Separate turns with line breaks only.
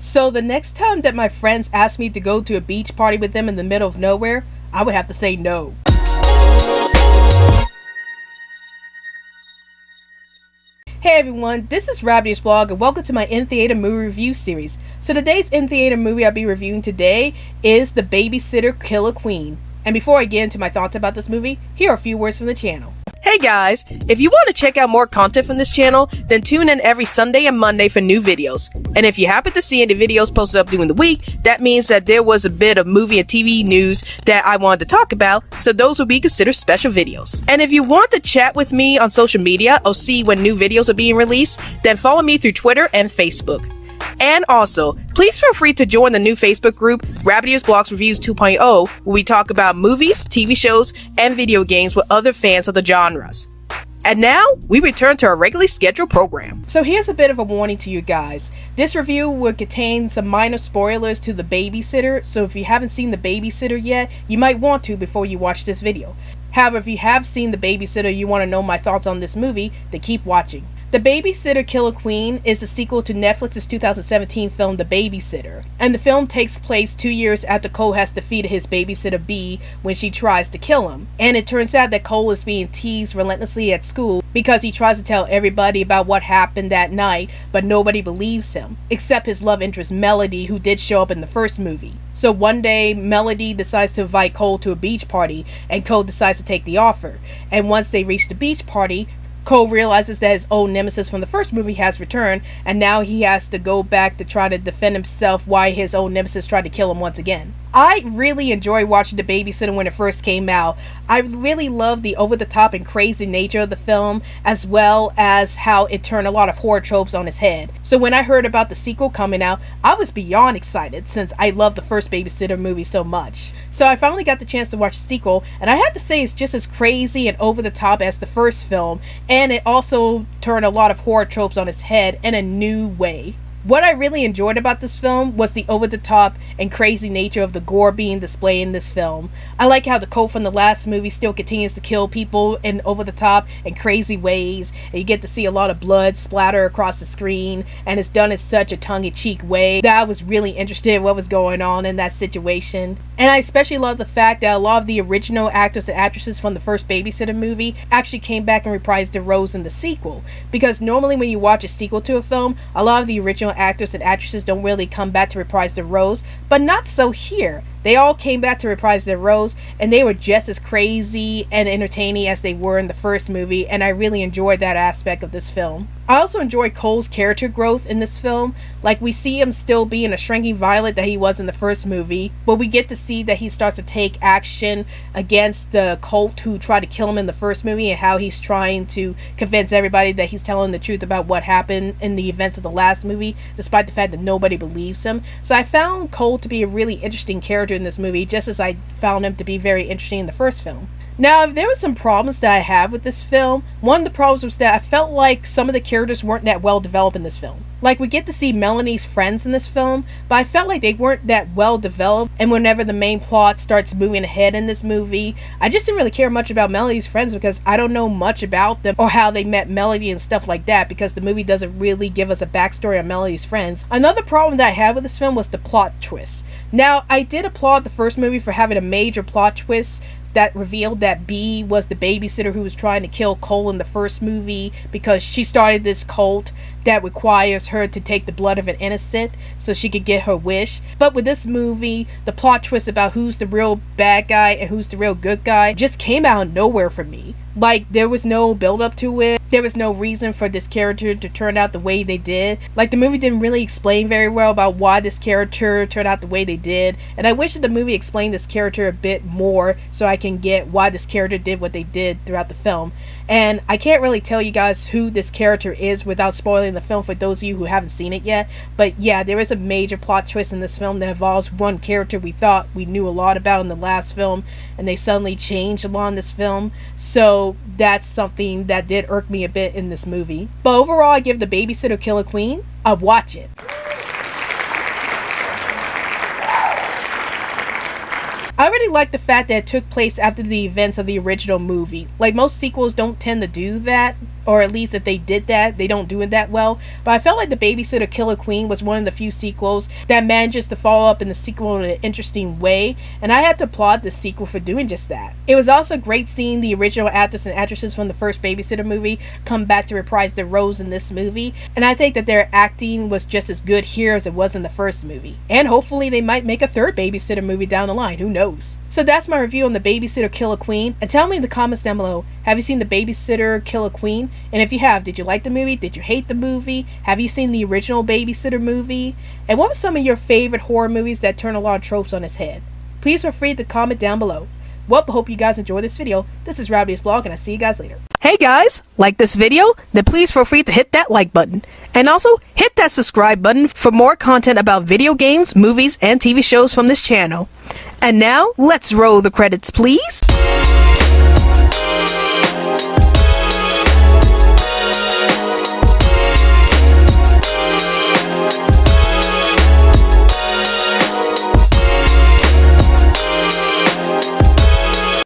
So the next time that my friends ask me to go to a beach party with them in the middle of nowhere, I would have to say no. Hey everyone, this is Rabbitearsblog and welcome to my in-theater movie review series. So today's in-theater movie I'll be reviewing today is The Babysitter Killer Queen. And before I get into my thoughts about this movie, here are a few words from the channel. Hey guys, if you want to check out more content from this channel, then tune in every Sunday and Monday for new videos. And if you happen to see any videos posted up during the week, that means that there was a bit of movie and TV news that I wanted to talk about, so those will be considered special videos. And if you want to chat with me on social media or see when new videos are being released, then follow me through Twitter and Facebook. And also, please feel free to join the new Facebook group, Rabbitearsblog Reviews 2.0, where we talk about movies, TV shows, and video games with other fans of the genres. And now, we return to our regularly scheduled program. So here's a bit of a warning to you guys. This review will contain some minor spoilers to The Babysitter, so if you haven't seen The Babysitter yet, you might want to before you watch this video. However, if you have seen The Babysitter and you want to know my thoughts on this movie, then keep watching. The Babysitter Killer Queen is a sequel to Netflix's 2017 film The Babysitter, and the film takes place 2 years after Cole has defeated his babysitter Bee when she tries to kill him. And it turns out that Cole is being teased relentlessly at school because he tries to tell everybody about what happened that night, but nobody believes him, except his love interest Melody, who did show up in the first movie. So one day, Melody decides to invite Cole to a beach party, and Cole decides to take the offer. And once they reach the beach party, Cole realizes that his old nemesis from the first movie has returned, and now he has to go back to try to defend himself why his old nemesis tried to kill him once again. I really enjoyed watching The Babysitter when it first came out. I really loved the over-the-top and crazy nature of the film, as well as how it turned a lot of horror tropes on its head. So when I heard about the sequel coming out, I was beyond excited since I loved the first Babysitter movie so much. So I finally got the chance to watch the sequel, and I have to say it's just as crazy and over-the-top as the first film, and it also turned a lot of horror tropes on its head in a new way. What I really enjoyed about this film was the over-the-top and crazy nature of the gore being displayed in this film. I like how the Cole from the last movie still continues to kill people in over-the-top and crazy ways, and you get to see a lot of blood splatter across the screen, and it's done in such a tongue-in-cheek way that I was really interested in what was going on in that situation. And I especially love the fact that a lot of the original actors and actresses from the first Babysitter movie actually came back and reprised their roles in the sequel, because normally when you watch a sequel to a film, a lot of the original actors and actresses don't really come back to reprise their roles, but not so here. They all came back to reprise their roles, and they were just as crazy and entertaining as they were in the first movie, and I really enjoyed that aspect of this film. I also enjoyed Cole's character growth in this film. Like, we see him still being a shrinking violet that he was in the first movie, but we get to see that he starts to take action against the cult who tried to kill him in the first movie, and how he's trying to convince everybody that he's telling the truth about what happened in the events of the last movie, despite the fact that nobody believes him. So I found Cole to be a really interesting character in this movie, just as I found him to be very interesting in the first film. Now, if there were some problems that I had with this film, one of the problems was that I felt like some of the characters weren't that well developed in this film. Like, we get to see Melanie's friends in this film, but I felt like they weren't that well developed, and whenever the main plot starts moving ahead in this movie, I just didn't really care much about Melanie's friends because I don't know much about them or how they met Melody and stuff like that, because the movie doesn't really give us a backstory on Melanie's friends. Another problem that I had with this film was the plot twist. Now, I did applaud the first movie for having a major plot twist that revealed that Bee was the babysitter who was trying to kill Cole in the first movie because she started this cult that requires her to take the blood of an innocent so she could get her wish. But with this movie, the plot twist about who's the real bad guy and who's the real good guy just came out of nowhere for me. Like, there was no build up to it. There was no reason for this character to turn out the way they did. Like, the movie didn't really explain very well about why this character turned out the way they did. And I wish that the movie explained this character a bit more so I can get why this character did what they did throughout the film. And I can't really tell you guys who this character is without spoiling the film for those of you who haven't seen it yet. But yeah, there is a major plot twist in this film that involves one character we thought we knew a lot about in the last film, and they suddenly changed a lot in this film. So that's something that did irk me a bit in this movie. But overall, I give The Babysitter Killer Queen a watch it. I really like the fact that it took place after the events of the original movie. Like, most sequels don't tend to do that. or at least if they did that, they don't do it that well. But I felt like The Babysitter Killer Queen was one of the few sequels that manages to follow up in the sequel in an interesting way, and I had to applaud the sequel for doing just that. It was also great seeing the original actors and actresses from the first Babysitter movie come back to reprise their roles in this movie, and I think that their acting was just as good here as it was in the first movie. And hopefully they might make a third Babysitter movie down the line, who knows. So that's my review on The Babysitter Killer Queen, and tell me in the comments down below, have you seen The Babysitter Killer Queen? And if you have, did you like the movie? Did you hate the movie? Have you seen the original Babysitter movie? And what were some of your favorite horror movies that turn a lot of tropes on its head? Please feel free to comment down below. Well, I hope you guys enjoyed this video. This is Rabbitearsblog, and I'll see you guys later. Hey guys, like this video? Then please feel free to hit that like button. And also, hit that subscribe button for more content about video games, movies, and TV shows from this channel. And now, let's roll the credits, please.